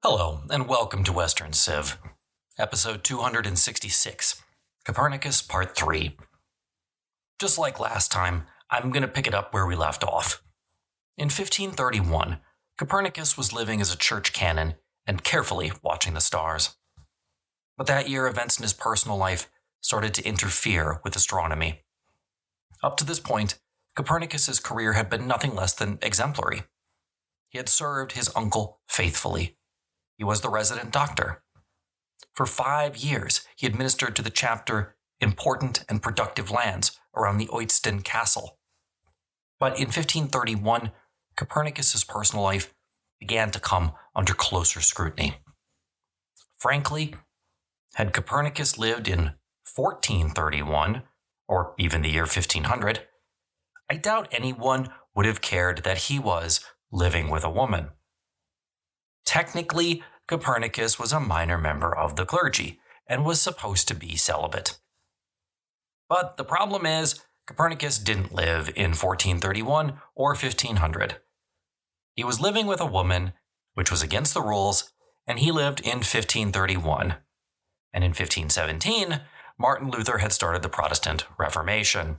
Hello, and welcome to Western Civ, episode 266, Copernicus Part 3. Just like last time, I'm going to pick it up where we left off. In 1531, Copernicus was living as a church canon and carefully watching the stars. But that year, events in his personal life started to interfere with astronomy. Up to this point, Copernicus's career had been nothing less than exemplary. He had served his uncle faithfully. He was the resident doctor. For 5 years, he administered to the chapter important and productive lands around the Oetzten Castle. But in 1531, Copernicus's personal life began to come under closer scrutiny. Frankly, had Copernicus lived in 1431, or even the year 1500, I doubt anyone would have cared that he was living with a woman. Technically, Copernicus was a minor member of the clergy and was supposed to be celibate. But the problem is, Copernicus didn't live in 1431 or 1500. He was living with a woman, which was against the rules, and he lived in 1531. And in 1517, Martin Luther had started the Protestant Reformation.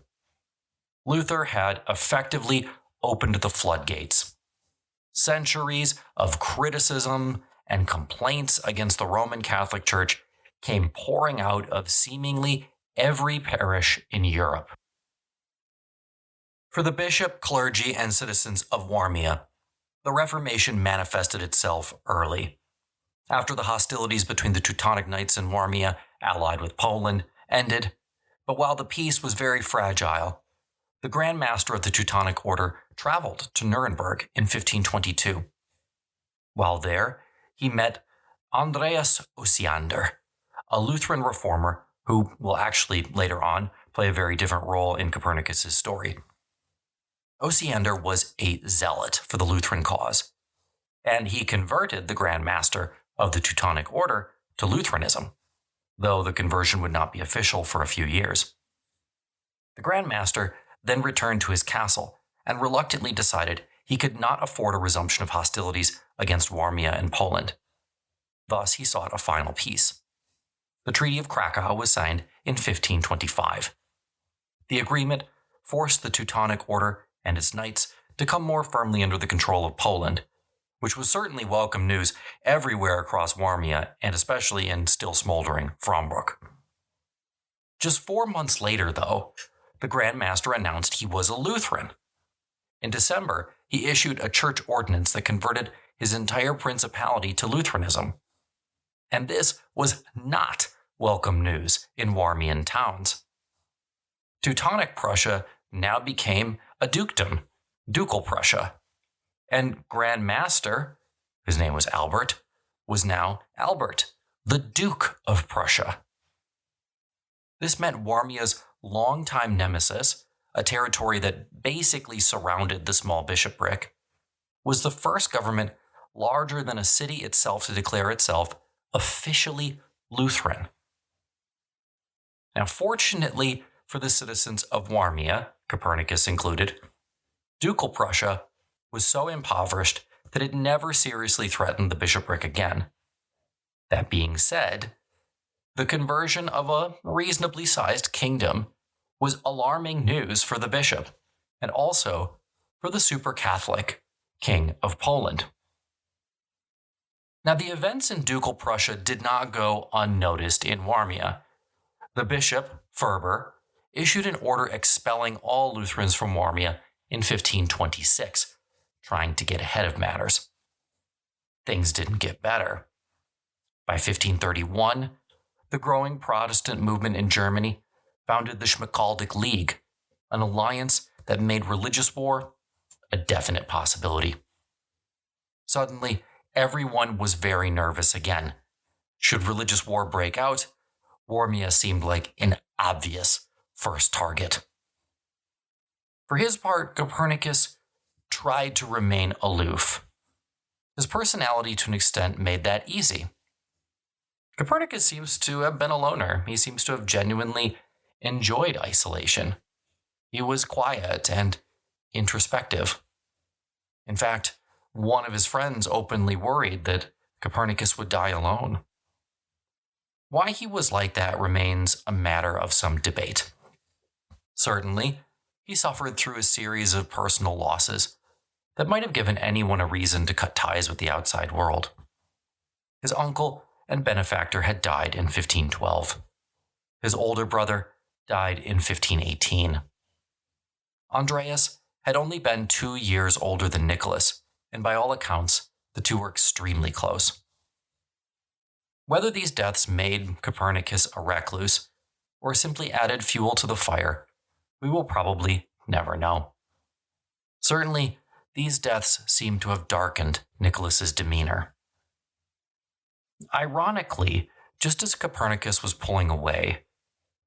Luther had effectively opened the floodgates. Centuries of criticism and complaints against the Roman Catholic Church came pouring out of seemingly every parish in Europe. For the bishop, clergy, and citizens of Warmia, the Reformation manifested itself early. After the hostilities between the Teutonic Knights and Warmia, allied with Poland, ended, but while the peace was very fragile, the Grand Master of the Teutonic Order traveled to Nuremberg in 1522. While there, he met Andreas Osiander, a Lutheran reformer who will actually later on play a very different role in Copernicus's story. Osiander was a zealot for the Lutheran cause, and he converted the Grand Master of the Teutonic Order to Lutheranism, though the conversion would not be official for a few years. The Grand Master then returned to his castle and reluctantly decided he could not afford a resumption of hostilities against Warmia and Poland. Thus, he sought a final peace. The Treaty of Krakow was signed in 1525. The agreement forced the Teutonic Order and its knights to come more firmly under the control of Poland, which was certainly welcome news everywhere across Warmia and especially in still smoldering Fromberg. Just 4 months later, though, the Grand Master announced he was a Lutheran. In December, he issued a church ordinance that converted his entire principality to Lutheranism. And this was not welcome news in Warmian towns. Teutonic Prussia now became a dukedom, Ducal Prussia, and Grand Master, whose name was Albert, was now Albert, the Duke of Prussia. This meant Warmia's longtime nemesis, a territory that basically surrounded the small bishopric, was the first government larger than a city itself to declare itself officially Lutheran. Now, fortunately for the citizens of Warmia, Copernicus included, Ducal Prussia was so impoverished that it never seriously threatened the bishopric again. That being said, the conversion of a reasonably sized kingdom was alarming news for the bishop, and also for the super-Catholic King of Poland. Now, the events in Ducal Prussia did not go unnoticed in Warmia. The bishop, Ferber, issued an order expelling all Lutherans from Warmia in 1526, trying to get ahead of matters. Things didn't get better. By 1531, the growing Protestant movement in Germany founded the Schmalkaldic League, an alliance that made religious war a definite possibility. Suddenly, everyone was very nervous again. Should religious war break out, Warmia seemed like an obvious first target. For his part, Copernicus tried to remain aloof. His personality, to an extent, made that easy. Copernicus seems to have been a loner. He seems to have genuinely enjoyed isolation. He was quiet and introspective. In fact, one of his friends openly worried that Copernicus would die alone. Why he was like that remains a matter of some debate. Certainly, he suffered through a series of personal losses that might have given anyone a reason to cut ties with the outside world. His uncle and benefactor had died in 1512. His older brother died in 1518. Andreas had only been 2 years older than Nicholas, and by all accounts, the two were extremely close. Whether these deaths made Copernicus a recluse or simply added fuel to the fire, we will probably never know. Certainly, these deaths seem to have darkened Nicholas's demeanor. Ironically, just as Copernicus was pulling away,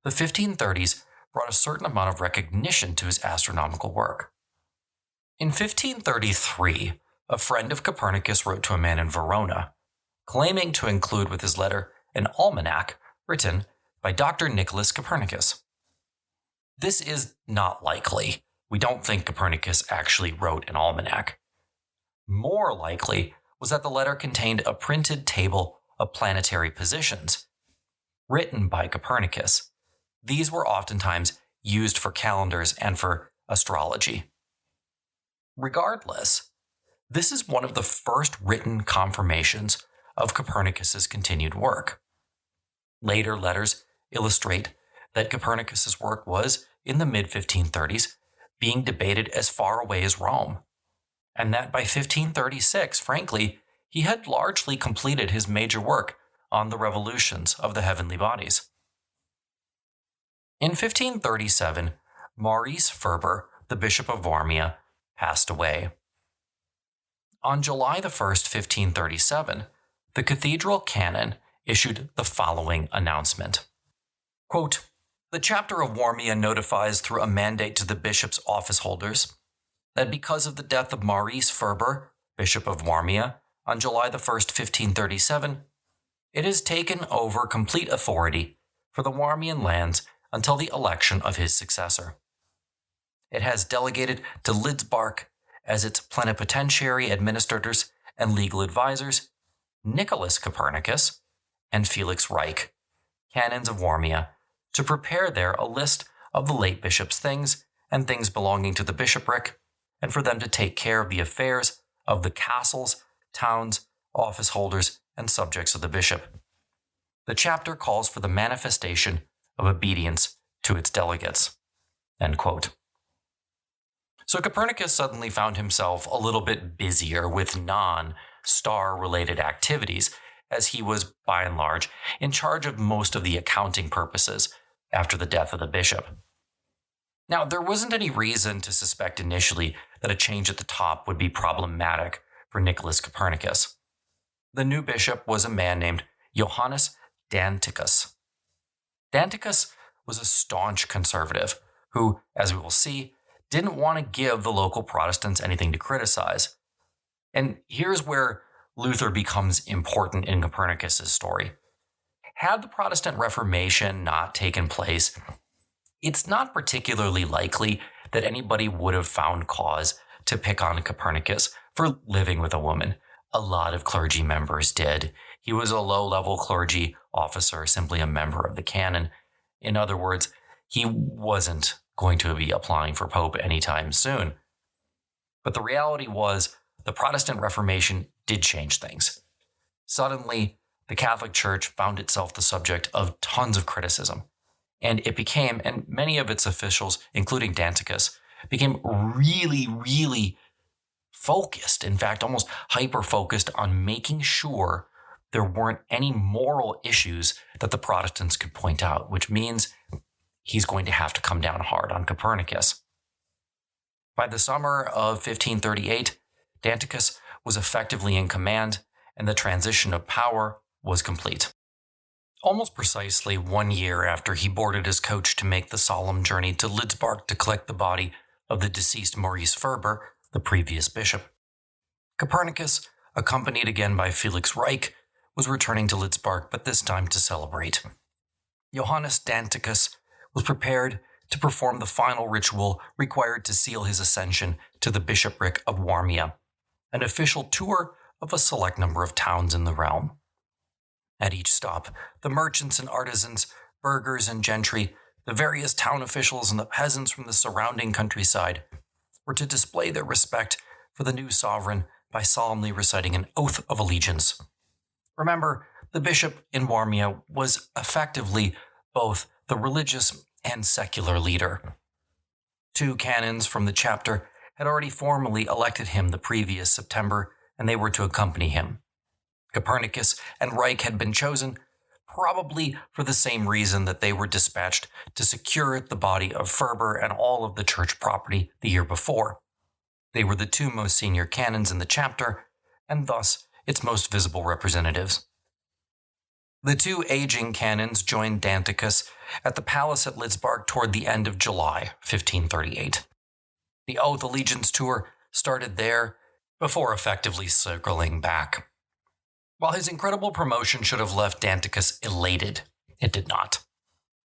the 1530s brought a certain amount of recognition to his astronomical work. In 1533, a friend of Copernicus wrote to a man in Verona, claiming to include with his letter an almanac written by Dr. Nicholas Copernicus. This is not likely. We don't think Copernicus actually wrote an almanac. More likely was that the letter contained a printed table of planetary positions, written by Copernicus. These were oftentimes used for calendars and for astrology. Regardless, this is one of the first written confirmations of Copernicus's continued work. Later letters illustrate that Copernicus's work was, in the mid-1530s, being debated as far away as Rome, and that by 1536, frankly, he had largely completed his major work on the revolutions of the heavenly bodies. In 1537, Maurice Ferber, the Bishop of Warmia, passed away. On July 1st, 1537, the cathedral canon issued the following announcement. Quote, "The chapter of Warmia notifies through a mandate to the bishop's office holders that because of the death of Maurice Ferber, Bishop of Warmia, on July 1st, 1537, it has taken over complete authority for the Warmian lands until the election of his successor. It has delegated to Lidzbark as its plenipotentiary administrators and legal advisors Nicholas Copernicus and Felix Reich, canons of Warmia, to prepare there a list of the late bishop's things and things belonging to the bishopric, and for them to take care of the affairs of the castles, towns, office holders, and subjects of the bishop. The chapter calls for the manifestation of obedience to its delegates." End quote. So Copernicus suddenly found himself a little bit busier with non-star-related activities, as he was, by and large, in charge of most of the accounting purposes after the death of the bishop. Now, there wasn't any reason to suspect initially that a change at the top would be problematic for Nicholas Copernicus. The new bishop was a man named Johannes Rheticus. Rheticus was a staunch conservative who, as we will see, didn't want to give the local Protestants anything to criticize. And here's where Luther becomes important in Copernicus's story. Had the Protestant Reformation not taken place, it's not particularly likely that anybody would have found cause to pick on Copernicus for living with a woman. A lot of clergy members did. He was a low-level clergy officer, simply a member of the canon. In other words, he wasn't going to be applying for pope anytime soon. But the reality was, the Protestant Reformation did change things. Suddenly, the Catholic Church found itself the subject of tons of criticism. And it became, and many of its officials, including Rheticus, became really focused, in fact, almost hyper-focused on making sure there weren't any moral issues that the Protestants could point out, which means he's going to have to come down hard on Copernicus. By the summer of 1538, Rheticus was effectively in command, and the transition of power was complete. Almost precisely 1 year after he boarded his coach to make the solemn journey to Lidzbark to collect the body of the deceased Maurice Ferber, the previous bishop, Copernicus, accompanied again by Felix Reich, was returning to Lidzbark, but this time to celebrate. Johannes Rheticus was prepared to perform the final ritual required to seal his ascension to the bishopric of Warmia, an official tour of a select number of towns in the realm. At each stop, the merchants and artisans, burghers and gentry, the various town officials, and the peasants from the surrounding countryside were to display their respect for the new sovereign by solemnly reciting an oath of allegiance. Remember, the bishop in Warmia was effectively both the religious and secular leader. 2 canons from the chapter had already formally elected him the previous September, and they were to accompany him. Copernicus and Reich had been chosen, probably for the same reason that they were dispatched to secure the body of Ferber and all of the church property the year before. They were the 2 most senior canons in the chapter, and thus its most visible representatives. The 2 aging canons joined Danticus at the palace at Litzbarg toward the end of July 1538. The Oath Allegiance tour started there before effectively circling back. While his incredible promotion should have left Danticus elated, it did not.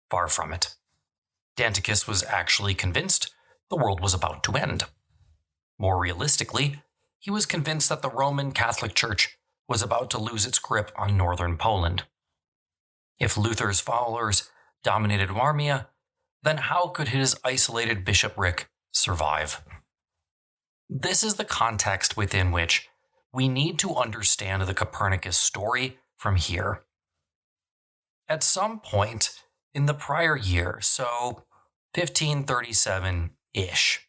Far from it. Danticus was actually convinced the world was about to end. More realistically, he was convinced that the Roman Catholic Church was about to lose its grip on northern Poland. If Luther's followers dominated Warmia, then how could his isolated bishopric survive? This is the context within which we need to understand the Copernicus story from here. At some point in the prior year, so 1537-ish,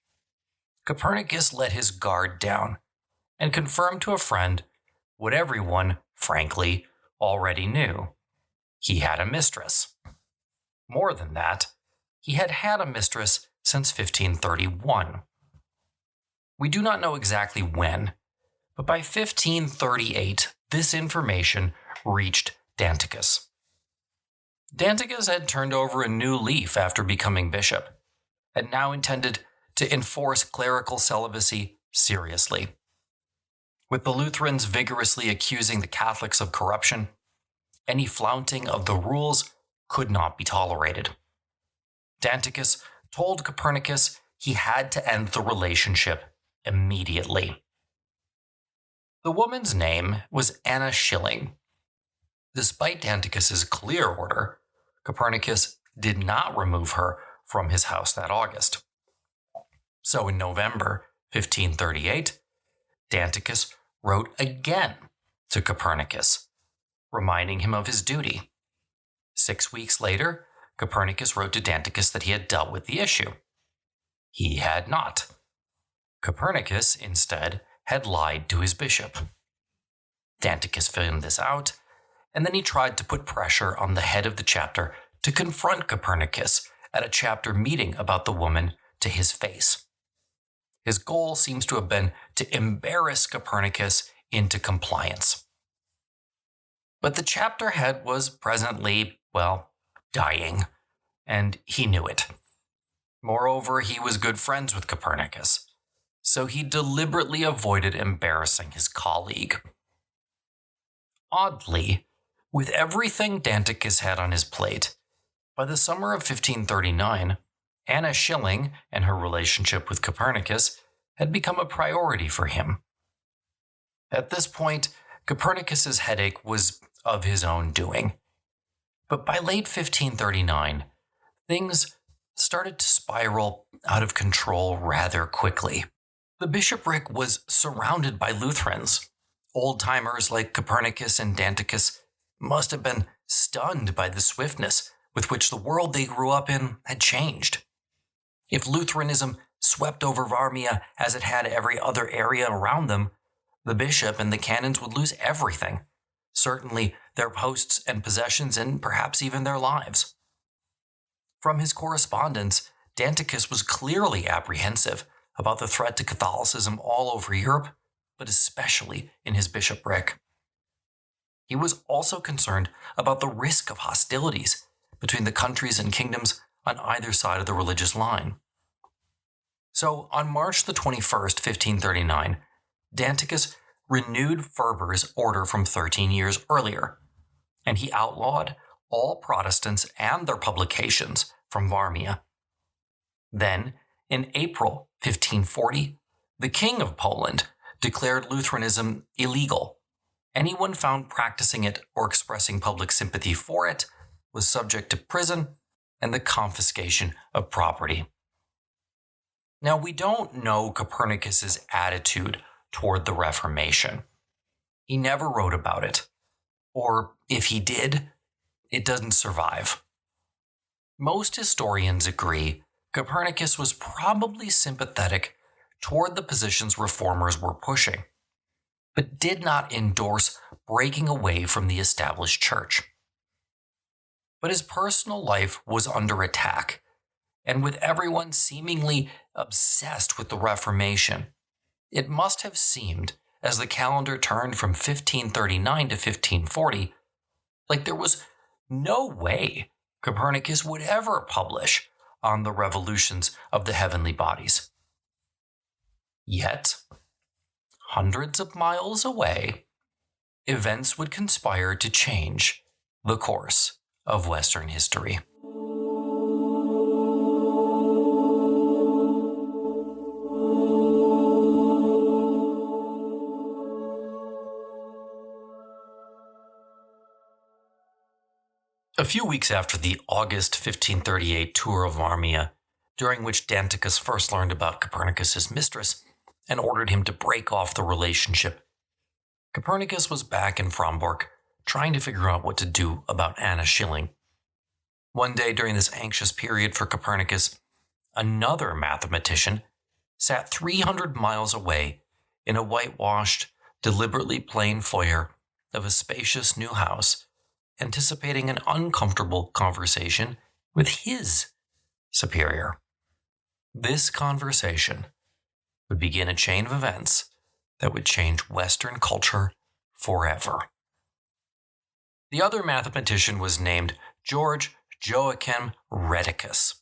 Copernicus let his guard down and confirmed to a friend what everyone, frankly, already knew. He had a mistress. More than that, he had had a mistress since 1531. We do not know exactly when, but by 1538, this information reached Danticus. Danticus had turned over a new leaf after becoming bishop, and now intended to enforce clerical celibacy seriously. With the Lutherans vigorously accusing the Catholics of corruption, any flaunting of the rules could not be tolerated. Danticus told Copernicus he had to end the relationship immediately. The woman's name was Anna Schilling. Despite Danticus's clear order, Copernicus did not remove her from his house that August. So in November 1538, Danticus wrote again to Copernicus, reminding him of his duty. 6 weeks later, Copernicus wrote to Danticus that he had dealt with the issue. He had not. Copernicus, instead, had lied to his bishop. Danticus found this out, and then he tried to put pressure on the head of the chapter to confront Copernicus at a chapter meeting about the woman to his face. His goal seems to have been to embarrass Copernicus into compliance. But the chapter head was presently, dying, and he knew it. Moreover, he was good friends with Copernicus, so he deliberately avoided embarrassing his colleague. Oddly, with everything Danticus had on his plate, by the summer of 1539, Anna Schilling and her relationship with Copernicus had become a priority for him. At this point, Copernicus's headache was of his own doing. But by late 1539, things started to spiral out of control rather quickly. The bishopric was surrounded by Lutherans. Old-timers like Copernicus and Danticus must have been stunned by the swiftness with which the world they grew up in had changed. If Lutheranism swept over Warmia as it had every other area around them, the bishop and the canons would lose everything, certainly their posts and possessions and perhaps even their lives. From his correspondence, Danticus was clearly apprehensive about the threat to Catholicism all over Europe, but especially in his bishopric. He was also concerned about the risk of hostilities between the countries and kingdoms on either side of the religious line. So on March the 21st, 1539, Danticus renewed Ferber's order from 13 years earlier, and he outlawed all Protestants and their publications from Warmia. Then, in April 1540, the King of Poland declared Lutheranism illegal. Anyone found practicing it or expressing public sympathy for it was subject to prison and the confiscation of property. Now, we don't know Copernicus's attitude toward the Reformation. He never wrote about it, or if he did, it doesn't survive. Most historians agree Copernicus was probably sympathetic toward the positions reformers were pushing, but did not endorse breaking away from the established church. But his personal life was under attack, and with everyone seemingly obsessed with the Reformation, it must have seemed, as the calendar turned from 1539 to 1540, like there was no way Copernicus would ever publish on the revolutions of the heavenly bodies. Yet, hundreds of miles away, events would conspire to change the course of Western history. A few weeks after the August 1538 tour of Warmia, during which Rheticus first learned about Copernicus's mistress and ordered him to break off the relationship, Copernicus was back in Frombork, trying to figure out what to do about Anna Schilling. One day during this anxious period for Copernicus, another mathematician sat 300 miles away in a whitewashed, deliberately plain foyer of a spacious new house, anticipating an uncomfortable conversation with his superior. This conversation would begin a chain of events that would change Western culture forever. The other mathematician was named George Joachim Rheticus.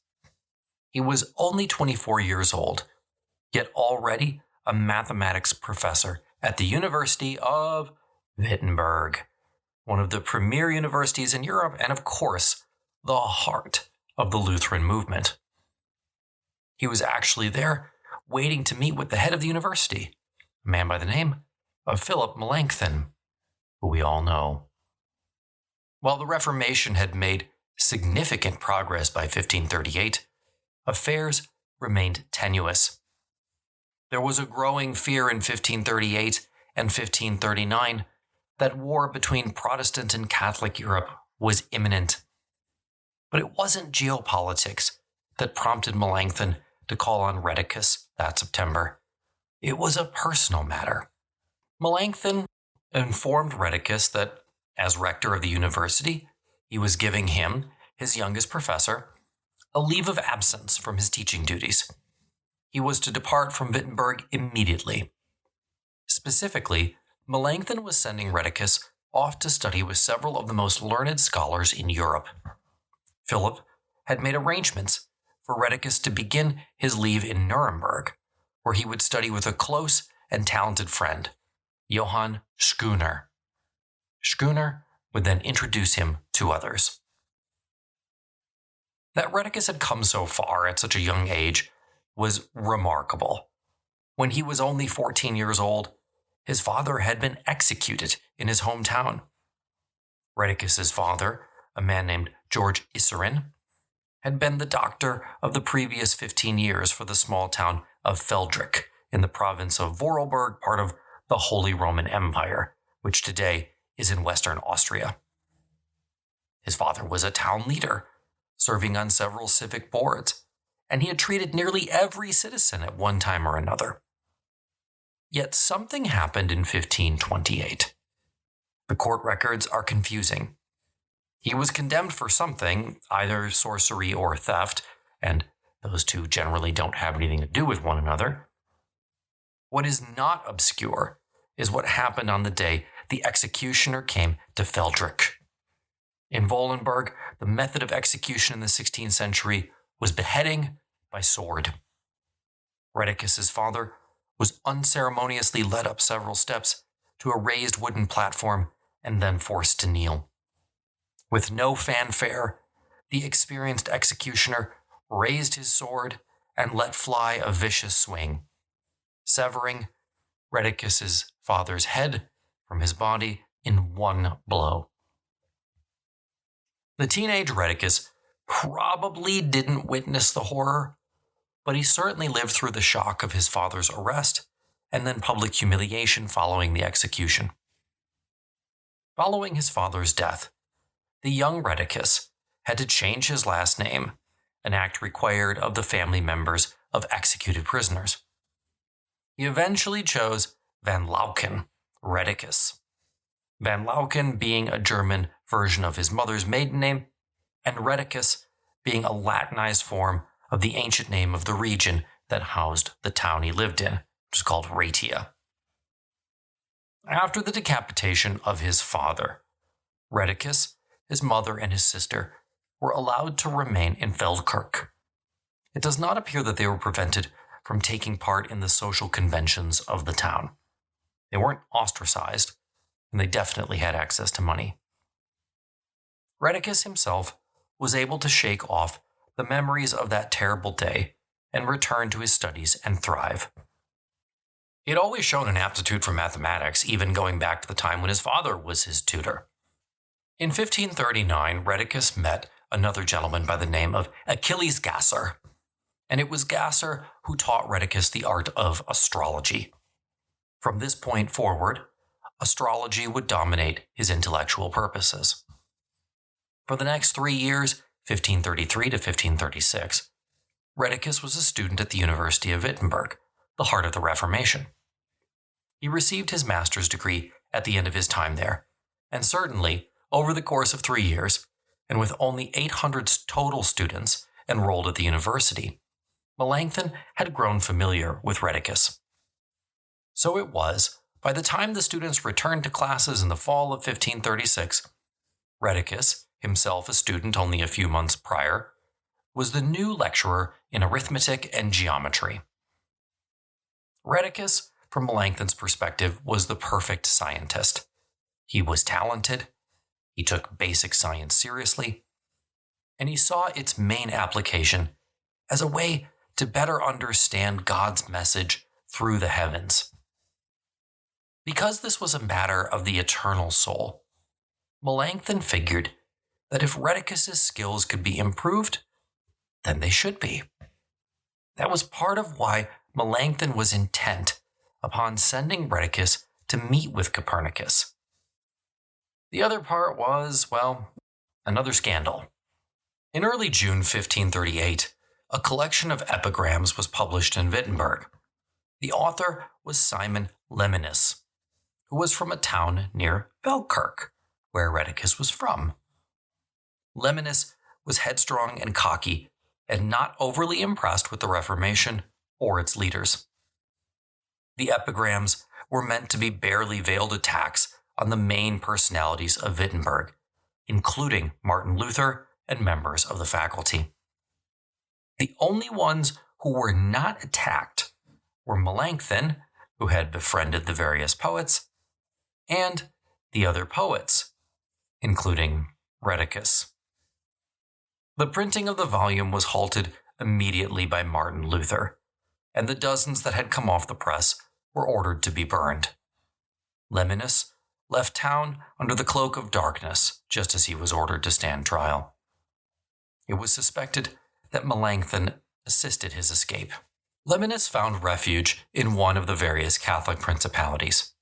He was only 24 years old, yet already a mathematics professor at the University of Wittenberg, one of the premier universities in Europe, and of course, the heart of the Lutheran movement. He was actually there, waiting to meet with the head of the university, a man by the name of Philip Melanchthon, who we all know. While the Reformation had made significant progress by 1538, affairs remained tenuous. There was a growing fear in 1538 and 1539 that war between Protestant and Catholic Europe was imminent. But it wasn't geopolitics that prompted Melanchthon to call on Rheticus that September. It was a personal matter. Melanchthon informed Rheticus that, as rector of the university, he was giving him, his youngest professor, a leave of absence from his teaching duties. He was to depart from Wittenberg immediately. Specifically, Melanchthon was sending Rheticus off to study with several of the most learned scholars in Europe. Philip had made arrangements for Rheticus to begin his leave in Nuremberg, where he would study with a close and talented friend, Johann Schooner. Schooner would then introduce him to others. That Rheticus had come so far at such a young age was remarkable. When he was only 14 years old, his father had been executed in his hometown. Rheticus's father, a man named George Isserin, had been the doctor of the previous 15 years for the small town of Feldrich in the province of Vorarlberg, part of the Holy Roman Empire, which today is in Western Austria. His father was a town leader, serving on several civic boards, and he had treated nearly every citizen at one time or another. Yet something happened in 1528. The court records are confusing. He was condemned for something, either sorcery or theft, and those two generally don't have anything to do with one another. What is not obscure is what happened on the day the executioner came to Feldrich. In Wollenberg, the method of execution in the 16th century was beheading by sword. Rheticus's father was unceremoniously led up several steps to a raised wooden platform and then forced to kneel. With no fanfare, the experienced executioner raised his sword and let fly a vicious swing, severing Rheticus's father's head from his body in one blow. The teenage Rheticus probably didn't witness the horror, but he certainly lived through the shock of his father's arrest and then public humiliation following the execution. Following his father's death, the young Rheticus had to change his last name, an act required of the family members of executed prisoners. He eventually chose Van Lauken Rheticus, Van Lauken being a German version of his mother's maiden name, and Rheticus being a Latinized form of the ancient name of the region that housed the town he lived in, which is called Rhetia. After the decapitation of his father, Rheticus, his mother, and his sister were allowed to remain in Feldkirch. It does not appear that they were prevented from taking part in the social conventions of the town. They weren't ostracized, and they definitely had access to money. Rheticus himself was able to shake off the memories of that terrible day and return to his studies and thrive. He had always shown an aptitude for mathematics, even going back to the time when his father was his tutor. In 1539, Rheticus met another gentleman by the name of Achilles Gasser, and it was Gasser who taught Rheticus the art of astrology. From this point forward, astrology would dominate his intellectual purposes. For the next 3 years, 1533 to 1536, Rheticus was a student at the University of Wittenberg, the heart of the Reformation. He received his master's degree at the end of his time there, and certainly, over the course of 3 years, and with only 800 total students enrolled at the university, Melanchthon had grown familiar with Rheticus. So it was, by the time the students returned to classes in the fall of 1536, Rheticus, himself a student only a few months prior, was the new lecturer in arithmetic and geometry. Rheticus, from Melanchthon's perspective, was the perfect scientist. He was talented, he took basic science seriously, and he saw its main application as a way to better understand God's message through the heavens. Because this was a matter of the eternal soul, Melanchthon figured that if Rheticus's skills could be improved, then they should be. That was part of why Melanchthon was intent upon sending Rheticus to meet with Copernicus. The other part was, well, another scandal. In early June 1538, a collection of epigrams was published in Wittenberg. The author was Simon Lemnius, who was from a town near Feldkirch, where Rheticus was from. Lemnius was headstrong and cocky, and not overly impressed with the Reformation or its leaders. The epigrams were meant to be barely veiled attacks on the main personalities of Wittenberg, including Martin Luther and members of the faculty. The only ones who were not attacked were Melanchthon, who had befriended the various poets, and the other poets, including Rheticus. The printing of the volume was halted immediately by Martin Luther, and the dozens that had come off the press were ordered to be burned. Lemnius left town under the cloak of darkness, just as he was ordered to stand trial. It was suspected that Melanchthon assisted his escape. Lemnius found refuge in one of the various Catholic principalities.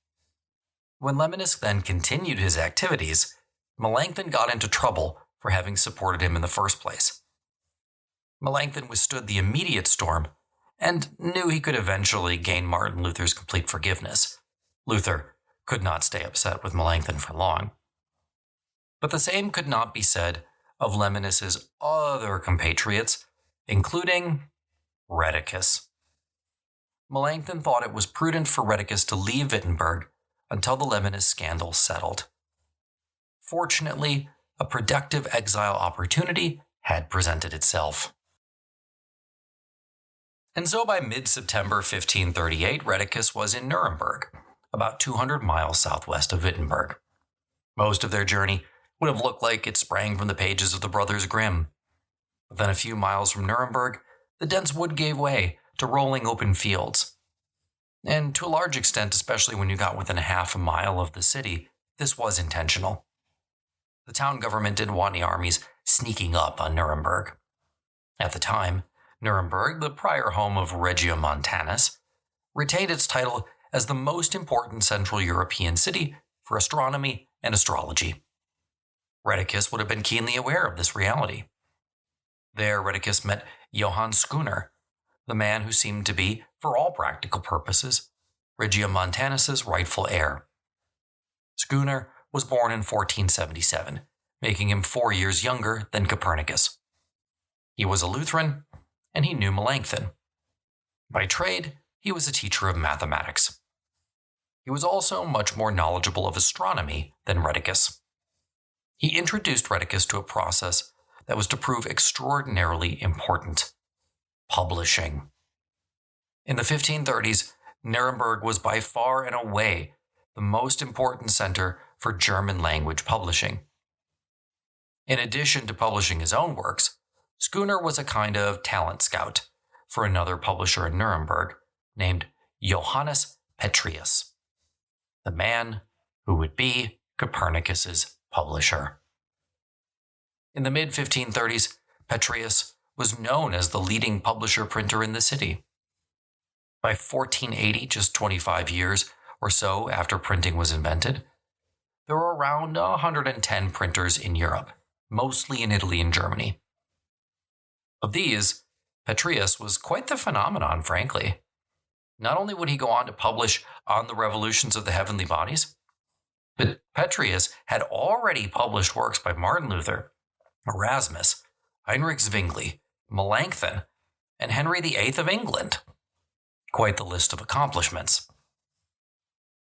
When Lemnius then continued his activities, Melanchthon got into trouble for having supported him in the first place. Melanchthon withstood the immediate storm and knew he could eventually gain Martin Luther's complete forgiveness. Luther could not stay upset with Melanchthon for long. But the same could not be said of Lemnius's other compatriots, including Rheticus. Melanchthon thought it was prudent for Rheticus to leave Wittenberg until the Lemnius scandal settled. Fortunately, a productive exile opportunity had presented itself. And so by mid-September 1538, Rheticus was in Nuremberg, about 200 miles southwest of Wittenberg. Most of their journey would have looked like it sprang from the pages of the Brothers Grimm. But then a few miles from Nuremberg, the dense wood gave way to rolling open fields. And to a large extent, especially when you got within a half a mile of the city, this was intentional. The town government didn't want any armies sneaking up on Nuremberg. At the time, Nuremberg, the prior home of Regiomontanus, retained its title as the most important Central European city for astronomy and astrology. Rheticus would have been keenly aware of this reality. There, Rheticus met Johann Schooner, the man who seemed to be, for all practical purposes, Regiomontanus's rightful heir. Schooner was born in 1477, making him 4 years younger than Copernicus. He was a Lutheran, and he knew Melanchthon. By trade, he was a teacher of mathematics. He was also much more knowledgeable of astronomy than Rheticus. He introduced Rheticus to a process that was to prove extraordinarily important: publishing. In the 1530s, Nuremberg was by far and away the most important center for German language publishing. In addition to publishing his own works, Schooner was a kind of talent scout for another publisher in Nuremberg named Johannes Petrus, the man who would be Copernicus's publisher. In the mid-1530s, Petrus was known as the leading publisher-printer in the city. By 1480, just 25 years or so after printing was invented, there were around 110 printers in Europe, mostly in Italy and Germany. Of these, Petrus was quite the phenomenon, frankly. Not only would he go on to publish on the revolutions of the heavenly bodies, but Petrus had already published works by Martin Luther, Erasmus, Heinrich Zwingli, Melanchthon, and Henry VIII of England. Quite the list of accomplishments.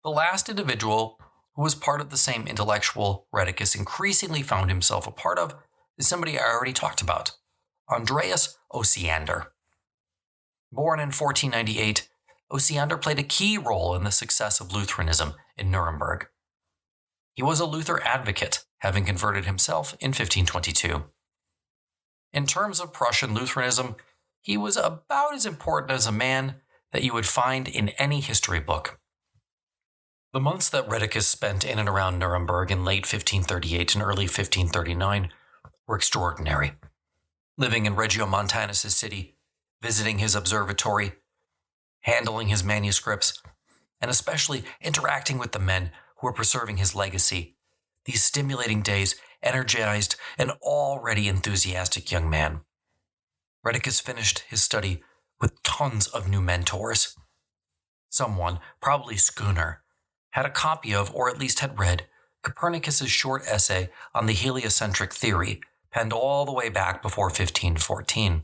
The last individual who was part of the same intellectual Rheticus increasingly found himself a part of is somebody I already talked about, Andreas Osiander. Born in 1498, Osiander played a key role in the success of Lutheranism in Nuremberg. He was a Luther advocate, having converted himself in 1522. In terms of Prussian Lutheranism, he was about as important as a man that you would find in any history book. The months that Rheticus spent in and around Nuremberg in late 1538 and early 1539 were extraordinary. Living in Regiomontanus' city, visiting his observatory, handling his manuscripts, and especially interacting with the men who were preserving his legacy, these stimulating days energized an already enthusiastic young man. Rheticus finished his study with tons of new mentors. Someone, probably Schooner, had a copy of, or at least had read, Copernicus' short essay on the heliocentric theory, penned all the way back before 1514.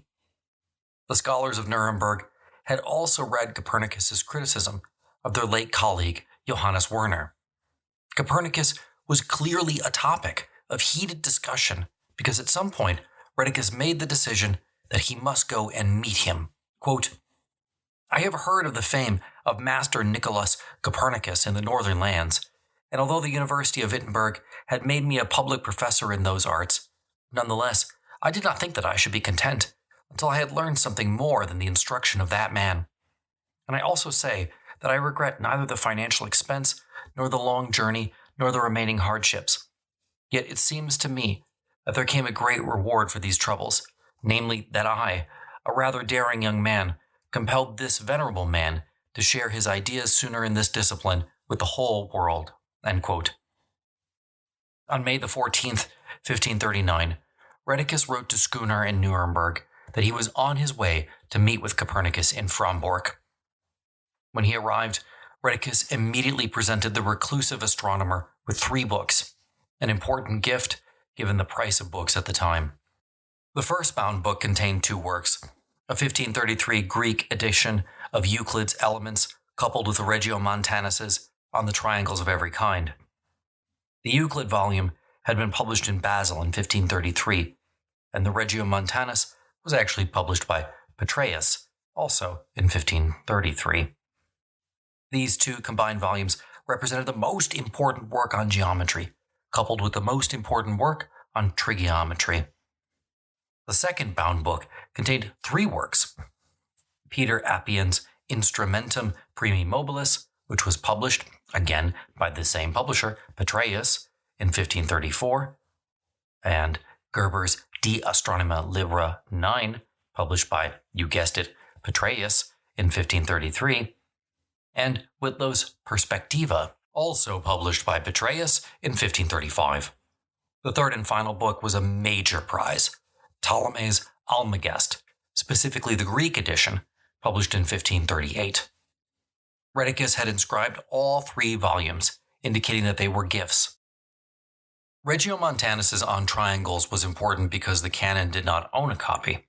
The scholars of Nuremberg had also read Copernicus' criticism of their late colleague, Johannes Werner. Copernicus was clearly a topic of heated discussion because at some point, Rheticus made the decision that he must go and meet him. Quote, "I have heard of the fame of Master Nicholas Copernicus in the northern lands, and although the University of Wittenberg had made me a public professor in those arts, nonetheless, I did not think that I should be content until I had learned something more than the instruction of that man. And I also say that I regret neither the financial expense, nor the long journey, nor the remaining hardships. Yet it seems to me that there came a great reward for these troubles, namely that I, a rather daring young man, compelled this venerable man to share his ideas sooner in this discipline with the whole world." End quote. On May the 14th, 1539, Rheticus wrote to Schooner in Nuremberg that he was on his way to meet with Copernicus in Frombork. When he arrived, Rheticus immediately presented the reclusive astronomer with 3 books, an important gift given the price of books at the time. The first bound book contained 2 works, a 1533 Greek edition of Euclid's Elements coupled with the Regiomontanus's On the Triangles of Every Kind. The Euclid volume had been published in Basel in 1533, and the Regiomontanus was actually published by Petrus, also in 1533. These 2 combined volumes represented the most important work on geometry, coupled with the most important work on trigonometry. The second bound book contained 3 works: Peter Appian's Instrumentum Primi Mobilis, which was published, again, by the same publisher, Petraeus, in 1534, and Gerber's De Astronoma Libra 9, published by, you guessed it, Petraeus, in 1533, and Whitlow's Perspectiva, also published by Petraeus in 1535. The third and final book was a major prize, Ptolemy's Almagest, specifically the Greek edition, published in 1538. Rheticus had inscribed all 3 volumes, indicating that they were gifts. Regiomontanus's On Triangles was important because the canon did not own a copy,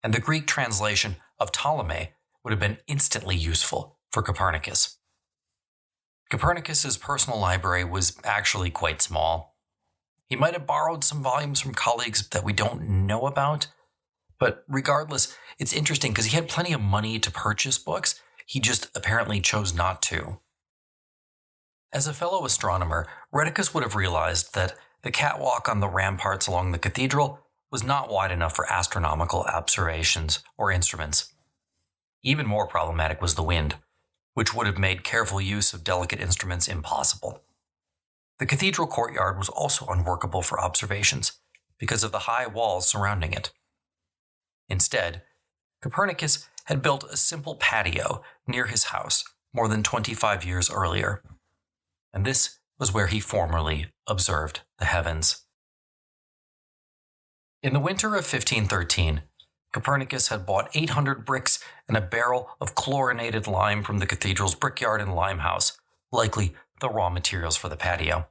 and the Greek translation of Ptolemy would have been instantly useful for Copernicus. Copernicus's personal library was actually quite small. He might have borrowed some volumes from colleagues that we don't know about, but regardless, it's interesting because he had plenty of money to purchase books. He just apparently chose not to. As a fellow astronomer, Rheticus would have realized that the catwalk on the ramparts along the cathedral was not wide enough for astronomical observations or instruments. Even more problematic was the wind, which would have made careful use of delicate instruments impossible. The cathedral courtyard was also unworkable for observations because of the high walls surrounding it. Instead, Copernicus had built a simple patio near his house more than 25 years earlier, and this was where he formerly observed the heavens. In the winter of 1513, Copernicus had bought 800 bricks and a barrel of chlorinated lime from the cathedral's brickyard and limehouse, likely the raw materials for the patio.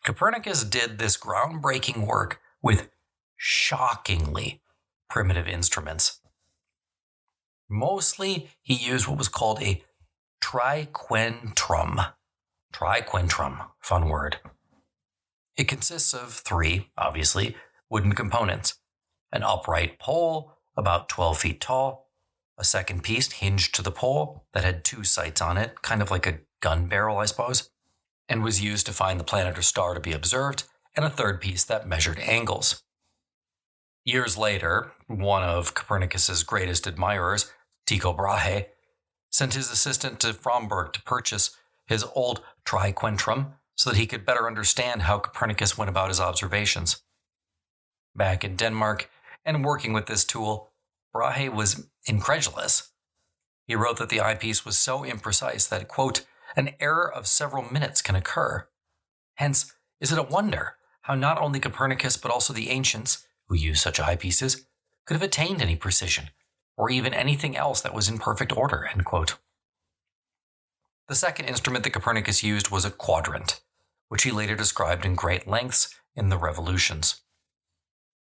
Copernicus did this groundbreaking work with shockingly primitive instruments. Mostly, he used what was called a triquentrum. Triquentrum, fun word. It consists of 3, obviously, wooden components. An upright pole, about 12 feet tall, a second piece hinged to the pole that had 2 sights on it, kind of like a gun barrel, I suppose, and was used to find the planet or star to be observed, and a third piece that measured angles. Years later, one of Copernicus's greatest admirers, Tycho Brahe, sent his assistant to Fromberg to purchase his old triquentrum so that he could better understand how Copernicus went about his observations. Back in Denmark, and working with this tool, Brahe was incredulous. He wrote that the eyepiece was so imprecise that, quote, an error of several minutes can occur. Hence, is it a wonder how not only Copernicus but also the ancients, who used such eyepieces, could have attained any precision, or even anything else that was in perfect order, end quote. The second instrument that Copernicus used was a quadrant, which he later described in great lengths in the Revolutions.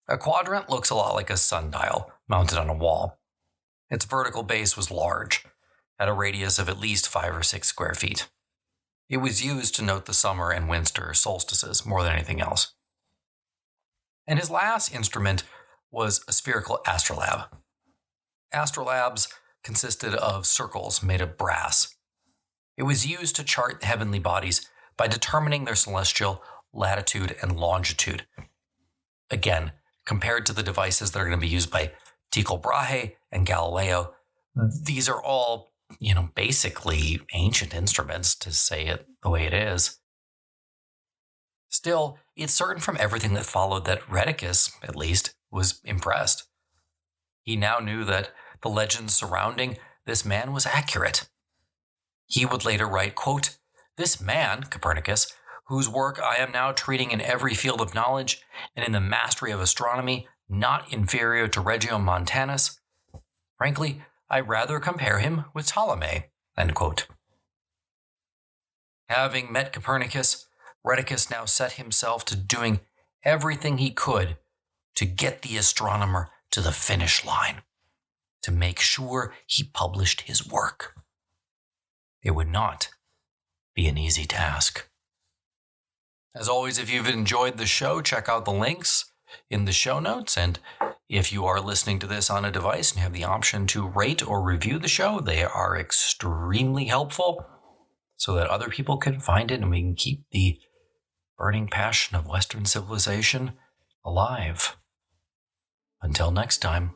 A quadrant looks a lot like a sundial mounted on a wall. Its vertical base was large, at a radius of at least 5 or 6 square feet. It was used to note the summer and winter solstices more than anything else. And his last instrument was a spherical astrolabe. Astrolabes consisted of circles made of brass. It was used to chart heavenly bodies by determining their celestial latitude and longitude. Again, compared to the devices that are going to be used by Tycho Brahe and Galileo, these are all, basically ancient instruments, to say it the way it is. Still, it's certain from everything that followed that Rheticus, at least, was impressed. He now knew that the legend surrounding this man was accurate. He would later write, quote, this man, Copernicus, whose work I am now treating in every field of knowledge and in the mastery of astronomy not inferior to Regiomontanus, frankly, I rather compare him with Ptolemy, end quote. Having met Copernicus, Rheticus now set himself to doing everything he could to get the astronomer to the finish line, to make sure he published his work. It would not be an easy task. As always, if you've enjoyed the show, check out the links in the show notes. And if you are listening to this on a device and have the option to rate or review the show, they are extremely helpful so that other people can find it and we can keep the burning passion of Western civilization alive. Until next time.